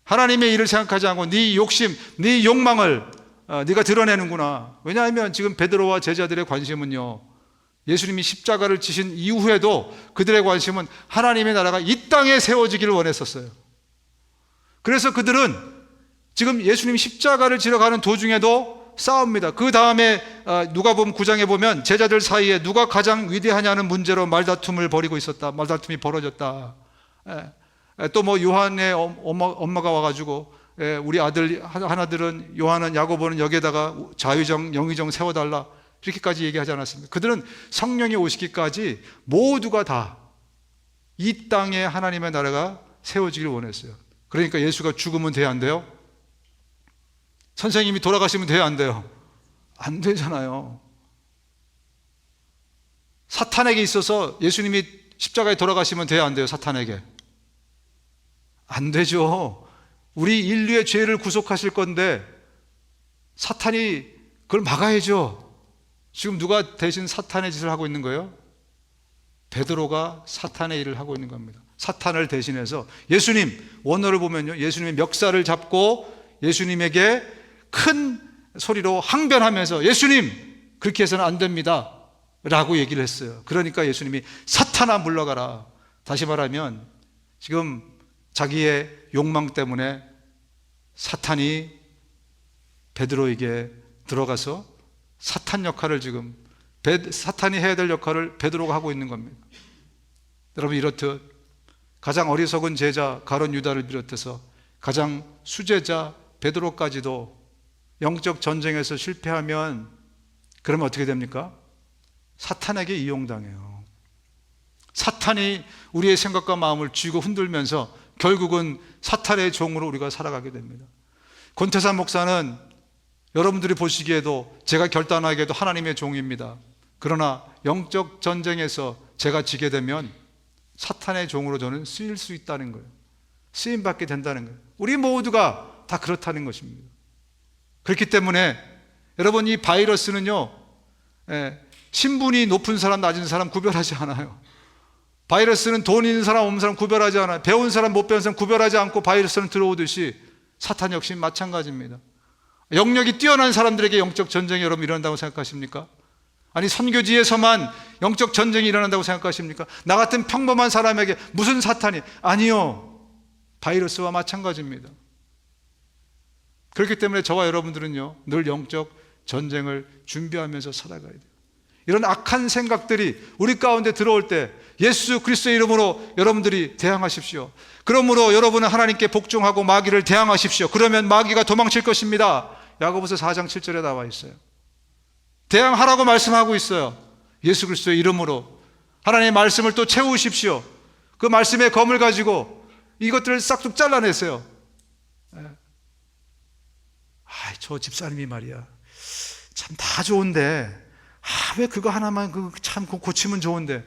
[SPEAKER 1] 하나님의 일을 생각하지 않고 네 욕심, 네 욕망을 네가 드러내는구나. 왜냐하면 지금 베드로와 제자들의 관심은요, 예수님이 십자가를 지신 이후에도 그들의 관심은 하나님의 나라가 이 땅에 세워지기를 원했었어요. 그래서 그들은 지금 예수님 십자가를 지러 가는 도중에도 싸웁니다. 그 다음에 누가복음 9장에 보면 제자들 사이에 누가 가장 위대하냐는 문제로 말다툼을 벌이고 있었다. 말다툼이 벌어졌다. 또 뭐 요한의 엄마가 와가지고, 우리 아들 하나들은, 요한은, 야고보는 여기에다가 자유정, 영의정 세워달라, 이렇게까지 얘기하지 않았습니다. 그들은 성령이 오시기까지 모두가 다 이 땅에 하나님의 나라가 세워지기를 원했어요. 그러니까 예수가 죽으면 돼요, 안 돼요? 선생님이 돌아가시면 돼요, 안 돼요? 안 되잖아요. 사탄에게 있어서 예수님이 십자가에 돌아가시면 돼요, 안 돼요? 사탄에게 안 되죠. 우리 인류의 죄를 구속하실 건데 사탄이 그걸 막아야죠. 지금 누가 대신 사탄의 짓을 하고 있는 거예요? 베드로가 사탄의 일을 하고 있는 겁니다. 사탄을 대신해서 예수님, 원어를 보면요, 예수님의 멱살을 잡고 예수님에게 큰 소리로 항변하면서, 예수님, 그렇게 해서는 안 됩니다 라고 얘기를 했어요. 그러니까 예수님이 사탄아 물러가라. 다시 말하면 지금 자기의 욕망 때문에 사탄이 베드로에게 들어가서 사탄 역할을, 지금 사탄이 해야 될 역할을 베드로가 하고 있는 겁니다. 여러분, 이렇듯 가장 어리석은 제자 가룟 유다를 비롯해서 가장 수제자 베드로까지도 영적 전쟁에서 실패하면, 그러면 어떻게 됩니까? 사탄에게 이용당해요. 사탄이 우리의 생각과 마음을 쥐고 흔들면서 결국은 사탄의 종으로 우리가 살아가게 됩니다. 권태산 목사는 여러분들이 보시기에도, 제가 결단하기에도 하나님의 종입니다. 그러나 영적 전쟁에서 제가 지게 되면 사탄의 종으로 저는 쓰일 수 있다는 거예요. 쓰임받게 된다는 거예요. 우리 모두가 다 그렇다는 것입니다. 그렇기 때문에 여러분, 이 바이러스는요, 신분이 높은 사람, 낮은 사람 구별하지 않아요. 바이러스는 돈 있는 사람, 없는 사람 구별하지 않아요. 배운 사람, 못 배운 사람 구별하지 않고 바이러스는 들어오듯이 사탄 역시 마찬가지입니다. 영역이 뛰어난 사람들에게 영적 전쟁이 여러분 일어난다고 생각하십니까? 아니, 선교지에서만 영적 전쟁이 일어난다고 생각하십니까? 나 같은 평범한 사람에게 무슨 사탄이? 아니요, 바이러스와 마찬가지입니다. 그렇기 때문에 저와 여러분들은요, 늘 영적 전쟁을 준비하면서 살아가야 돼요. 이런 악한 생각들이 우리 가운데 들어올 때 예수 그리스도의 이름으로 여러분들이 대항하십시오. 그러므로 여러분은 하나님께 복종하고 마귀를 대항하십시오. 그러면 마귀가 도망칠 것입니다. 야고보서 4장 7절에 나와 있어요. 대항하라고 말씀하고 있어요. 예수 그리스도의 이름으로 하나님의 말씀을 또 채우십시오. 그 말씀의 검을 가지고 이것들을 싹둑 잘라내세요. 저 집사님이 말이야, 참 다 좋은데 왜 그거 하나만 참 고치면 좋은데,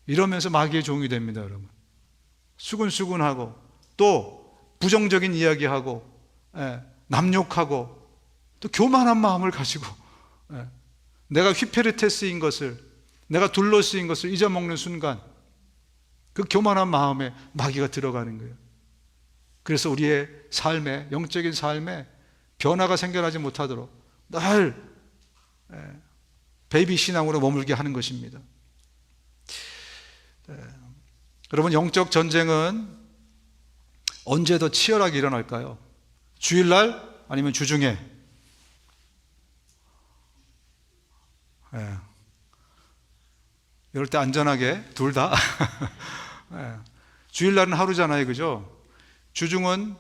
[SPEAKER 1] 이러면서 마귀의 종이 됩니다. 여러분, 수근수근하고 또 부정적인 이야기하고 남욕하고 또 교만한 마음을 가지고 내가 휘페르테스인 것을, 내가 둘러쓰인 것을 잊어먹는 순간 그 교만한 마음에 마귀가 들어가는 거예요. 그래서 우리의 삶에, 영적인 삶에 변화가 생겨나지 못하도록 늘 베이비 신앙으로 머물게 하는 것입니다. 여러분, 영적 전쟁은 언제 더 치열하게 일어날까요? 주일날, 아니면 주중에? 예. 이럴 때 안전하게 둘 다. 예. 주일날은 하루잖아요, 그죠? 주중은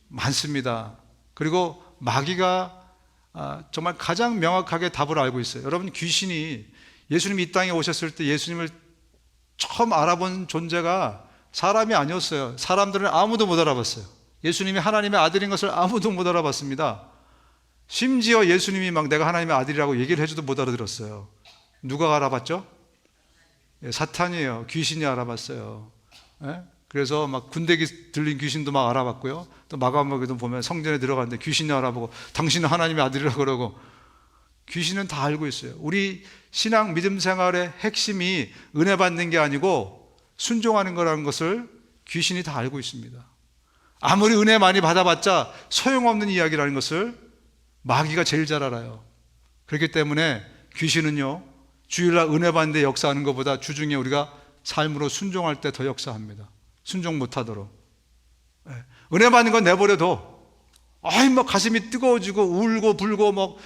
[SPEAKER 1] 많습니다. 그리고 마귀가 정말 가장 명확하게 답을 알고 있어요. 여러분, 귀신이 예수님이 이 땅에 오셨을 때 예수님을 처음 알아본 존재가 사람이 아니었어요. 사람들은 아무도 못 알아봤어요. 예수님이 하나님의 아들인 것을 아무도 못 알아봤습니다. 심지어 예수님이 막 내가 하나님의 아들이라고 얘기를 해줘도 못 알아들었어요. 누가 알아봤죠? 사탄이에요. 귀신이 알아봤어요. 그래서 막 군대 들린 귀신도 막 알아봤고요. 또 마가복음에도 보면 성전에 들어갔는데 귀신이 알아보고 당신은 하나님의 아들이라고 그러고, 귀신은 다 알고 있어요. 우리 신앙 믿음 생활의 핵심이 은혜 받는 게 아니고 순종하는 거라는 것을 귀신이 다 알고 있습니다. 아무리 은혜 많이 받아봤자 소용없는 이야기라는 것을 마귀가 제일 잘 알아요. 그렇기 때문에 귀신은요, 주일날 은혜 받는 데 역사하는 것보다 주중에 우리가 삶으로 순종할 때 더 역사합니다. 순종 못하도록. 은혜 받는 건 내버려둬. 막 가슴이 뜨거워지고 울고 불고 막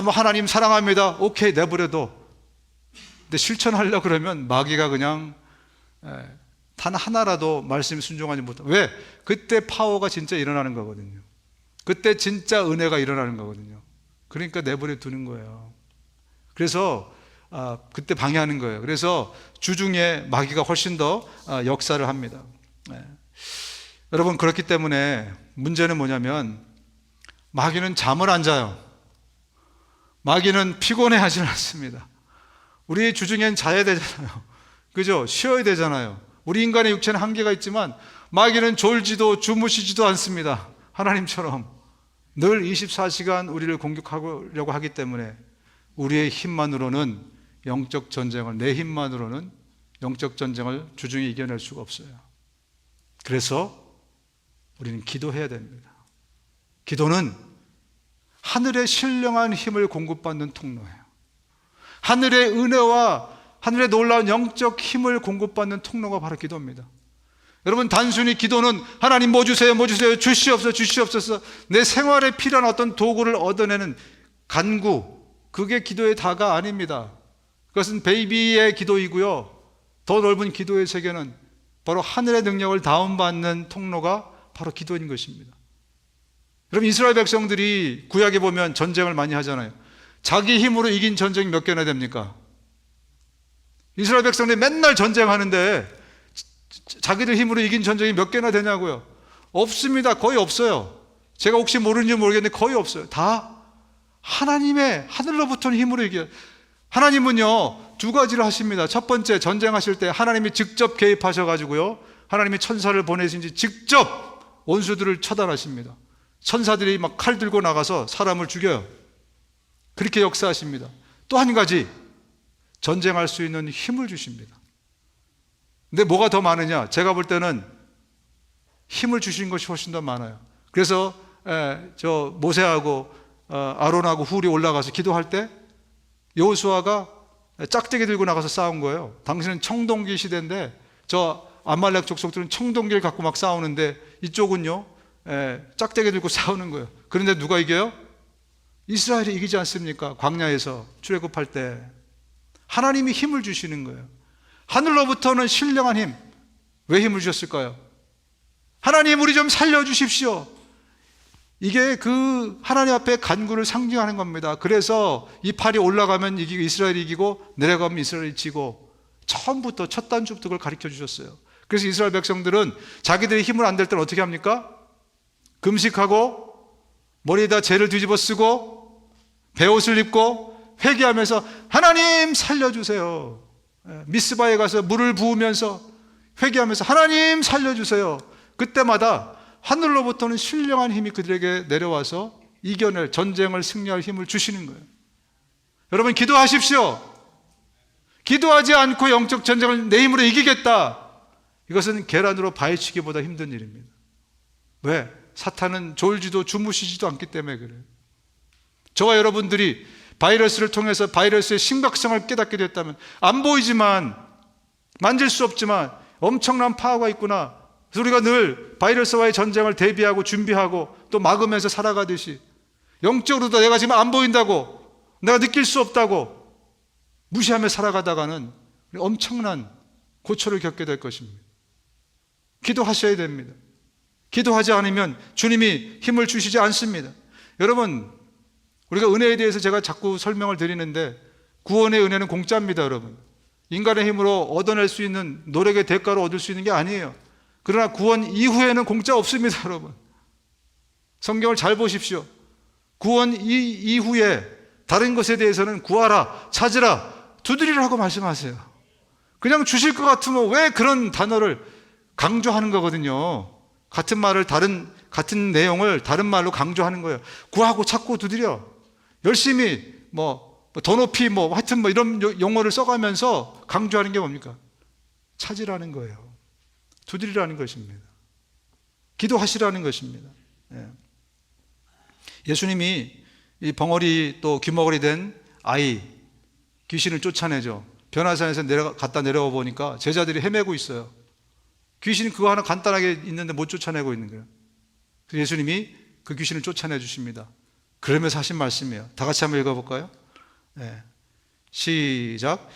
[SPEAKER 1] 하나님 사랑합니다. 오케이, 내버려둬. 근데 실천하려고 그러면 마귀가 그냥 단 하나라도 말씀에 순종하지 못해. 왜? 그때 파워가 진짜 일어나는 거거든요. 그때 진짜 은혜가 일어나는 거거든요. 그러니까 내버려 두는 거예요. 그래서 그때 방해하는 거예요. 그래서 주중에 마귀가 훨씬 더 역사를 합니다. 여러분, 그렇기 때문에 문제는 뭐냐면 마귀는 잠을 안 자요. 마귀는 피곤해하지 않습니다. 우리 주중엔 자야 되잖아요. 그죠? 쉬어야 되잖아요. 우리 인간의 육체는 한계가 있지만 마귀는 졸지도 주무시지도 않습니다. 하나님처럼 늘 24시간 우리를 공격하려고 하기 때문에 우리의 힘만으로는 영적 전쟁을, 내 힘만으로는 영적 전쟁을 주중에 이겨낼 수가 없어요. 그래서 우리는 기도해야 됩니다. 기도는 하늘의 신령한 힘을 공급받는 통로예요. 하늘의 은혜와 하늘의 놀라운 영적 힘을 공급받는 통로가 바로 기도입니다. 여러분, 단순히 기도는 하나님 뭐 주세요, 뭐 주세요, 주시옵소서, 내 생활에 필요한 어떤 도구를 얻어내는 간구, 그게 기도의 다가 아닙니다. 그것은 베이비의 기도이고요, 더 넓은 기도의 세계는 바로 하늘의 능력을 다운받는 통로가 바로 기도인 것입니다. 여러분, 이스라엘 백성들이 구약에 보면 전쟁을 많이 하잖아요. 자기 힘으로 이긴 전쟁이 몇 개나 됩니까? 이스라엘 백성들이 맨날 전쟁하는데 자기들 힘으로 이긴 전쟁이 몇 개나 되냐고요? 없습니다. 거의 없어요. 제가 혹시 모르는지 모르겠는데 거의 없어요. 다 하나님의 하늘로부터는 힘으로 이겨요. 하나님은요, 두 가지를 하십니다. 첫 번째, 전쟁하실 때 하나님이 직접 개입하셔가지고요, 하나님이 천사를 보내신지 직접 원수들을 처단하십니다. 천사들이 막 칼 들고 나가서 사람을 죽여요. 그렇게 역사하십니다. 또 한 가지, 전쟁할 수 있는 힘을 주십니다. 근데 뭐가 더 많으냐? 제가 볼 때는 힘을 주신 것이 훨씬 더 많아요. 그래서 저 모세하고 아론하고 훌이 올라가서 기도할 때 여호수아가 짝대기 들고 나가서 싸운 거예요. 당신은 청동기 시대인데 저 아말렉 족속들은 청동기를 갖고 막 싸우는데 이쪽은요 짝대기 들고 싸우는 거예요. 그런데 누가 이겨요? 이스라엘이 이기지 않습니까? 광야에서 출애굽할 때 하나님이 힘을 주시는 거예요. 하늘로부터는 신령한 힘. 왜 힘을 주셨을까요? 하나님, 우리 좀 살려주십시오. 이게 그 하나님 앞에 간구를 상징하는 겁니다. 그래서 이 팔이 올라가면 이기고 이스라엘이 이기고 내려가면 이스라엘이 지고, 처음부터 첫 단추부터 그걸 가르쳐 주셨어요. 그래서 이스라엘 백성들은 자기들의 힘을 안 될 때는 어떻게 합니까? 금식하고 머리에다 재를 뒤집어 쓰고 베옷을 입고 회개하면서 하나님 살려주세요. 미스바에 가서 물을 부으면서 회개하면서 하나님 살려주세요. 그때마다 하늘로부터는 신령한 힘이 그들에게 내려와서 이겨낼, 전쟁을 승리할 힘을 주시는 거예요. 여러분, 기도하십시오. 기도하지 않고 영적 전쟁을 내 힘으로 이기겠다, 이것은 계란으로 바위치기보다 힘든 일입니다. 왜? 사탄은 졸지도 주무시지도 않기 때문에 그래요. 저와 여러분들이 바이러스를 통해서 바이러스의 심각성을 깨닫게 됐다면, 안 보이지만, 만질 수 없지만 엄청난 파워가 있구나, 그래서 우리가 늘 바이러스와의 전쟁을 대비하고 준비하고 또 막으면서 살아가듯이 영적으로도 내가 지금 안 보인다고, 내가 느낄 수 없다고 무시하며 살아가다가는 엄청난 고초를 겪게 될 것입니다. 기도하셔야 됩니다. 기도하지 않으면 주님이 힘을 주시지 않습니다. 여러분, 우리가 은혜에 대해서 제가 자꾸 설명을 드리는데 구원의 은혜는 공짜입니다. 여러분, 인간의 힘으로 얻어낼 수 있는 노력의 대가로 얻을 수 있는 게 아니에요. 그러나 구원 이후에는 공짜 없습니다. 여러분, 성경을 잘 보십시오. 구원 이후에 다른 것에 대해서는 구하라, 찾으라, 두드리라고 말씀하세요. 그냥 주실 것 같으면 왜 그런 단어를 강조하는 거거든요. 같은 말을 같은 내용을 다른 말로 강조하는 거예요. 구하고 찾고 두드려. 열심히 더 높이 하여튼 이런 용어를 써가면서 강조하는 게 뭡니까? 찾으라는 거예요. 두드리라는 것입니다. 기도하시라는 것입니다. 예수님이 이 벙어리 또 귀머거리 된 아이 귀신을 쫓아내죠. 변화산에서 갔다 내려와 보니까 제자들이 헤매고 있어요. 귀신이 그거 하나 간단하게 있는데 못 쫓아내고 있는 거예요. 그래서 예수님이 그 귀신을 쫓아내 주십니다. 그러면서 하신 말씀이에요. 다 같이 한번 읽어볼까요? 시작.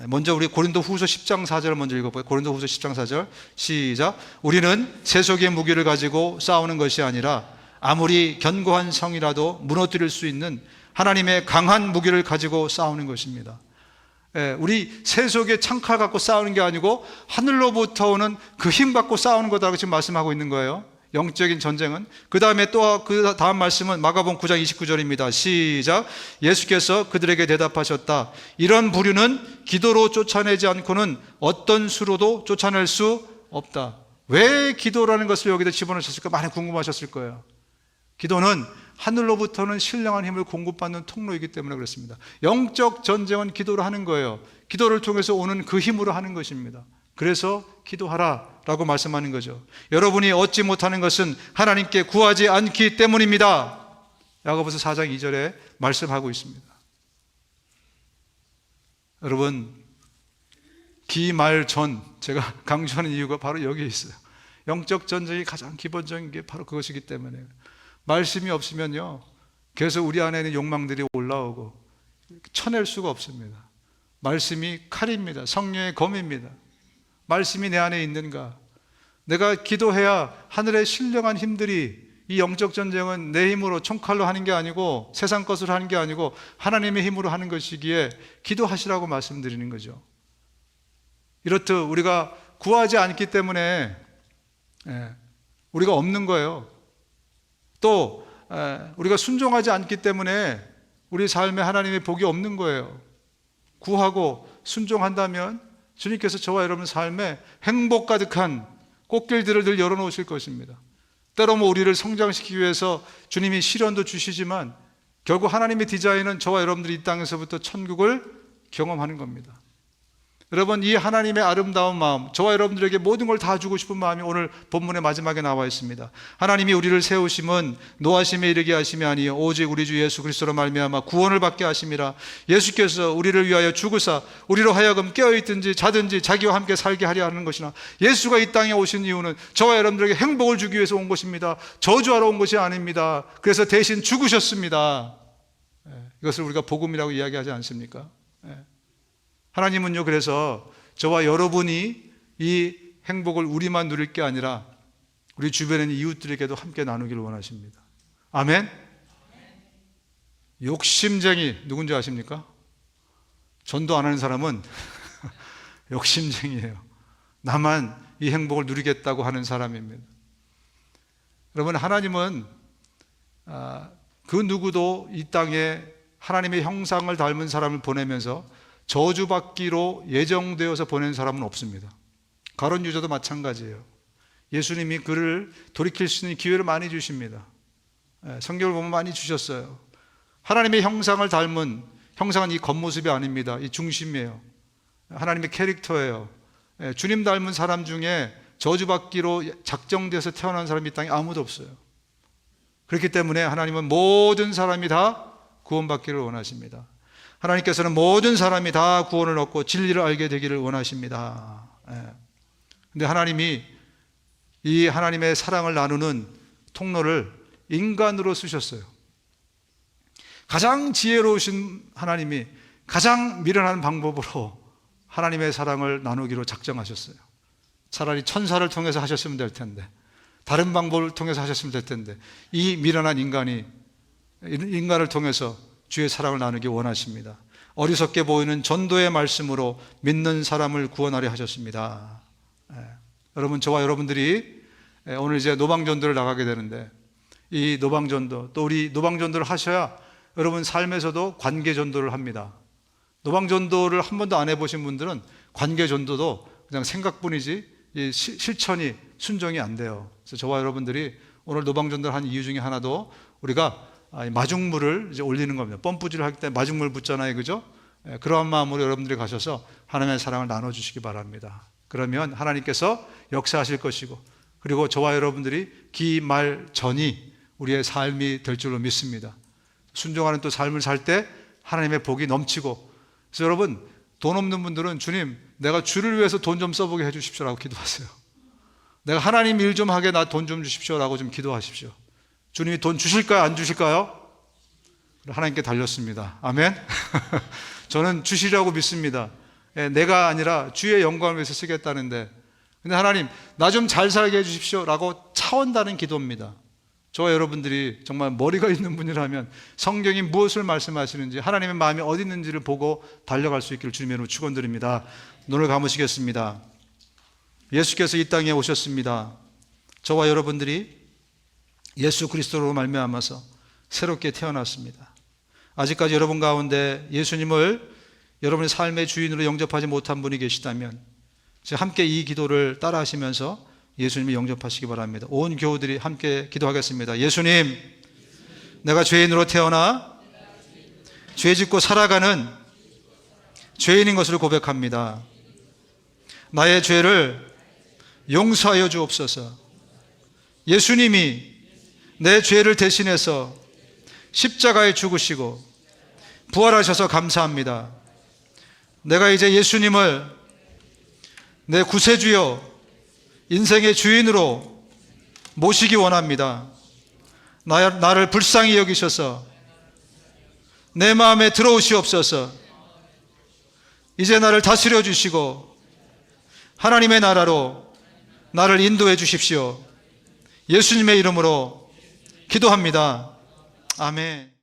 [SPEAKER 1] 먼저 우리 고린도후서 10장 4절을 먼저 읽어볼까요? 고린도후서 10장 4절 시작. 우리는 세속의 무기를 가지고 싸우는 것이 아니라 아무리 견고한 성이라도 무너뜨릴 수 있는 하나님의 강한 무기를 가지고 싸우는 것입니다. 우리 세속의 창칼 갖고 싸우는 게 아니고 하늘로부터 오는 그 힘 갖고 싸우는 거다라고 지금 말씀하고 있는 거예요. 영적인 전쟁은. 그 다음에 또 그 다음 말씀은 마가복음 9장 29절입니다. 시작. 예수께서 그들에게 대답하셨다. 이런 부류는 기도로 쫓아내지 않고는 어떤 수로도 쫓아낼 수 없다. 왜 기도라는 것을 여기다 집어넣으셨을까? 많이 궁금하셨을 거예요. 기도는 하늘로부터는 신령한 힘을 공급받는 통로이기 때문에 그렇습니다. 영적 전쟁은 기도로 하는 거예요. 기도를 통해서 오는 그 힘으로 하는 것입니다. 그래서 기도하라 라고 말씀하는 거죠. 여러분이 얻지 못하는 것은 하나님께 구하지 않기 때문입니다. 야고보서 4장 2절에 말씀하고 있습니다. 여러분, 기말전 제가 강조하는 이유가 바로 여기에 있어요. 영적 전쟁이 가장 기본적인 게 바로 그것이기 때문에 말씀이 없으면요 계속 우리 안에 있는 욕망들이 올라오고 쳐낼 수가 없습니다. 말씀이 칼입니다. 성령의 검입니다. 말씀이 내 안에 있는가? 내가 기도해야 하늘의 신령한 힘들이, 이 영적 전쟁은 내 힘으로 총칼로 하는 게 아니고 세상 것으로 하는 게 아니고 하나님의 힘으로 하는 것이기에 기도하시라고 말씀드리는 거죠. 이렇듯 우리가 구하지 않기 때문에 우리가 없는 거예요. 또 우리가 순종하지 않기 때문에 우리 삶에 하나님의 복이 없는 거예요. 구하고 순종한다면 주님께서 저와 여러분 삶에 행복 가득한 꽃길들을 늘 열어놓으실 것입니다. 때로 우리를 성장시키기 위해서 주님이 시련도 주시지만 결국 하나님의 디자인은 저와 여러분들이 이 땅에서부터 천국을 경험하는 겁니다. 여러분, 이 하나님의 아름다운 마음, 저와 여러분들에게 모든 걸 다 주고 싶은 마음이 오늘 본문의 마지막에 나와 있습니다. 하나님이 우리를 세우심은 노하심에 이르게 하심이 아니요 오직 우리 주 예수 그리스도로 말미암아 구원을 받게 하심이라. 예수께서 우리를 위하여 죽으사 우리로 하여금 깨어있든지 자든지 자기와 함께 살게 하려 하는 것이나, 예수가 이 땅에 오신 이유는 저와 여러분들에게 행복을 주기 위해서 온 것입니다. 저주하러 온 것이 아닙니다. 그래서 대신 죽으셨습니다. 이것을 우리가 복음이라고 이야기하지 않습니까? 하나님은요, 그래서 저와 여러분이 이 행복을 우리만 누릴 게 아니라 우리 주변에 있는 이웃들에게도 함께 나누기를 원하십니다. 아멘? 욕심쟁이 누군지 아십니까? 전도 안 하는 사람은 욕심쟁이에요. 나만 이 행복을 누리겠다고 하는 사람입니다. 여러분, 하나님은 그 누구도 이 땅에 하나님의 형상을 닮은 사람을 보내면서 저주받기로 예정되어서 보낸 사람은 없습니다. 가룟 유다도 마찬가지예요. 예수님이 그를 돌이킬 수 있는 기회를 많이 주십니다. 성경을 보면 많이 주셨어요. 하나님의 형상을 닮은, 형상은 이 겉모습이 아닙니다. 이 중심이에요. 하나님의 캐릭터예요. 주님 닮은 사람 중에 저주받기로 작정돼서 태어난 사람이 이 땅에 아무도 없어요. 그렇기 때문에 하나님은 모든 사람이 다 구원받기를 원하십니다. 하나님께서는 모든 사람이 다 구원을 얻고 진리를 알게 되기를 원하십니다. 근데 하나님이 이 하나님의 사랑을 나누는 통로를 인간으로 쓰셨어요. 가장 지혜로우신 하나님이 가장 미련한 방법으로 하나님의 사랑을 나누기로 작정하셨어요. 차라리 천사를 통해서 하셨으면 될 텐데, 다른 방법을 통해서 하셨으면 될 텐데, 이 미련한 인간을 통해서 주의 사랑을 나누기 원하십니다. 어리석게 보이는 전도의 말씀으로 믿는 사람을 구원하려 하셨습니다. 여러분, 저와 여러분들이 오늘 이제 노방전도를 나가게 되는데, 이 노방전도, 또 우리 노방전도를 하셔야 여러분 삶에서도 관계전도를 합니다. 노방전도를 한 번도 안 해보신 분들은 관계전도도 그냥 생각뿐이지 실천이, 순종이 안 돼요. 그래서 저와 여러분들이 오늘 노방전도를 한 이유 중에 하나도 우리가 마중물을 이제 올리는 겁니다. 펌프질을 할 때 마중물 붓잖아요, 그죠? 그러한 마음으로 여러분들이 가셔서 하나님의 사랑을 나눠주시기 바랍니다. 그러면 하나님께서 역사하실 것이고, 그리고 저와 여러분들이 기말전이 우리의 삶이 될 줄로 믿습니다. 순종하는 또 삶을 살 때 하나님의 복이 넘치고, 그래서 여러분, 돈 없는 분들은 주님, 내가 주를 위해서 돈 좀 써보게 해주십시오라고 기도하세요. 내가 하나님 일 좀 하게 나 돈 좀 주십시오라고 좀 기도하십시오. 주님이 돈 주실까요? 안 주실까요? 하나님께 달렸습니다. 아멘. 저는 주시라고 믿습니다. 내가 아니라 주의 영광을 위해서 쓰겠다는데, 근데 하나님 나 좀 잘 살게 해주십시오 라고 차원다는 기도입니다. 저와 여러분들이 정말 머리가 있는 분이라면 성경이 무엇을 말씀하시는지, 하나님의 마음이 어디 있는지를 보고 달려갈 수 있기를 주님의 이름으로 축원드립니다. 눈을 감으시겠습니다. 예수께서 이 땅에 오셨습니다. 저와 여러분들이 예수 그리스도로 말미암아서 새롭게 태어났습니다. 아직까지 여러분 가운데 예수님을 여러분의 삶의 주인으로 영접하지 못한 분이 계시다면 함께 이 기도를 따라 하시면서 예수님을 영접하시기 바랍니다. 온 교우들이 함께 기도하겠습니다. 예수님, 내가 죄인으로 태어나 죄 짓고 살아가는 죄인인 것을 고백합니다. 나의 죄를 용서하여 주옵소서. 예수님이 내 죄를 대신해서 십자가에 죽으시고 부활하셔서 감사합니다. 내가 이제 예수님을 내 구세주여, 인생의 주인으로 모시기 원합니다. 나를 불쌍히 여기셔서 내 마음에 들어오시옵소서. 이제 나를 다스려 주시고 하나님의 나라로 나를 인도해 주십시오. 예수님의 이름으로 기도합니다. 아멘.